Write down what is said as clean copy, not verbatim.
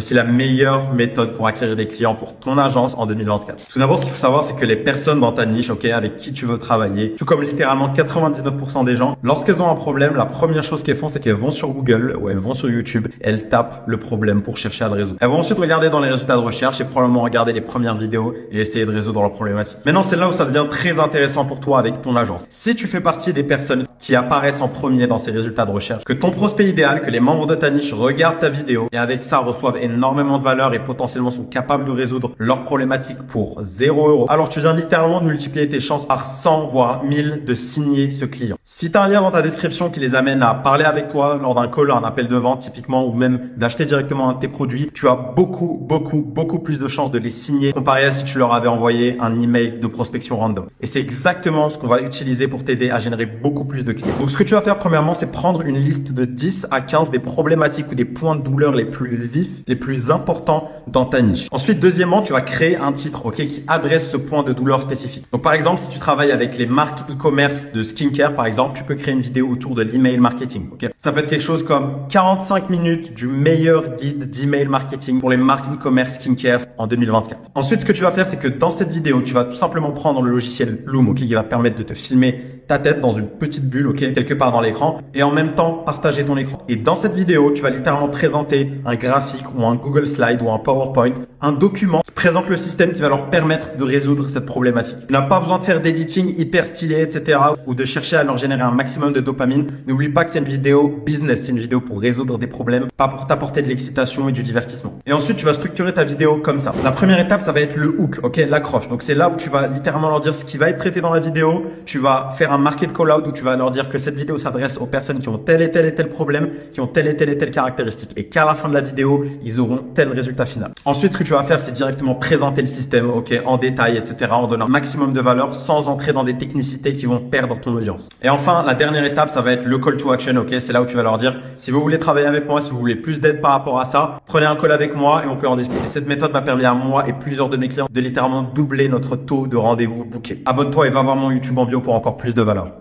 aussi la meilleure méthode pour acquérir des clients pour ton agence en 2024. Tout d'abord, ce qu'il faut savoir, c'est que les personnes dans ta niche, avec qui tu veux travailler, tout comme littéralement 99% des gens, lorsqu'elles ont un problème, la première chose qu'elles font, c'est qu'elles vont sur Google ou elles vont sur YouTube, elles tapent le problème pour chercher à le résoudre. Elles vont ensuite regarder dans les résultats de recherche et probablement regarder les premières vidéos et essayer de résoudre leur problématique. Maintenant, c'est là où ça devient très intéressant pour toi avec ton agence. Si tu fais partie des personnes qui apparaissent en premier dans ces résultats de recherche, que ton prospect idéal, que les membres de ta niche regardent ta vidéo et avec ça reçoivent énormément de valeur et potentiellement sont capables de résoudre leurs problématiques pour 0 €, alors tu viens littéralement de multiplier tes chances par 100 voire 1000 de signer ce client. Si tu as un lien dans ta description qui les amène à parler avec toi lors d'un call, un appel de vente typiquement, ou même d'acheter directement un de tes produits, tu as beaucoup plus de chances de les signer comparé à si tu leur avais envoyé un email de prospection random. Et c'est exactement ce qu'on va utiliser pour t'aider à générer beaucoup plus de clients. Donc ce que tu vas faire premièrement, c'est prendre une liste de 10 à 15 des problématiques ou des points de douleur les plus vifs, les plus importants dans ta niche. Ensuite, deuxièmement, tu vas créer un titre, qui adresse ce point de douleur spécifique. Donc par exemple, si tu travailles avec les marques e-commerce de skincare, par exemple, tu peux créer une vidéo autour de l'email marketing. Ça peut être quelque chose comme 45 minutes du meilleur guide d'email marketing pour les marques e-commerce skincare en 2024. Ensuite, ce que tu vas faire, c'est que dans cette vidéo, tu vas tout simplement prendre le logiciel Loom, qui va te permettre de te filmer ta tête dans une petite bulle, quelque part dans l'écran, et en même temps partager ton écran. Et dans cette vidéo, tu vas littéralement présenter un graphique ou un Google Slide ou un PowerPoint, un document qui présente le système qui va leur permettre de résoudre cette problématique. Tu n'as pas besoin de faire d'editing hyper stylé, etc. ou de chercher à leur générer un maximum de dopamine. N'oublie pas que c'est une vidéo business, c'est une vidéo pour résoudre des problèmes, pas pour t'apporter de l'excitation et du divertissement. Et ensuite, tu vas structurer ta vidéo comme ça. La première étape, ça va être le hook, l'accroche. Donc c'est là où tu vas littéralement leur dire ce qui va être traité dans la vidéo. Tu vas faire un market call out où tu vas leur dire que cette vidéo s'adresse aux personnes qui ont tel et tel problème, qui ont telle et telle caractéristique, et qu'à la fin de la vidéo, ils auront tel résultat final. Ensuite, ce que tu vas faire, c'est directement présenter le système, en détail, etc., en donnant un maximum de valeur sans entrer dans des technicités qui vont perdre ton audience. Et enfin, la dernière étape, ça va être le call to action, c'est là où tu vas leur dire, si vous voulez travailler avec moi, si vous voulez plus d'aide par rapport à ça, prenez un call avec moi et on peut en discuter. Cette méthode m'a permis à moi et plusieurs de mes clients de littéralement doubler notre taux de rendez-vous bookés. Abonne-toi et va voir mon YouTube en bio pour encore plus de valeur.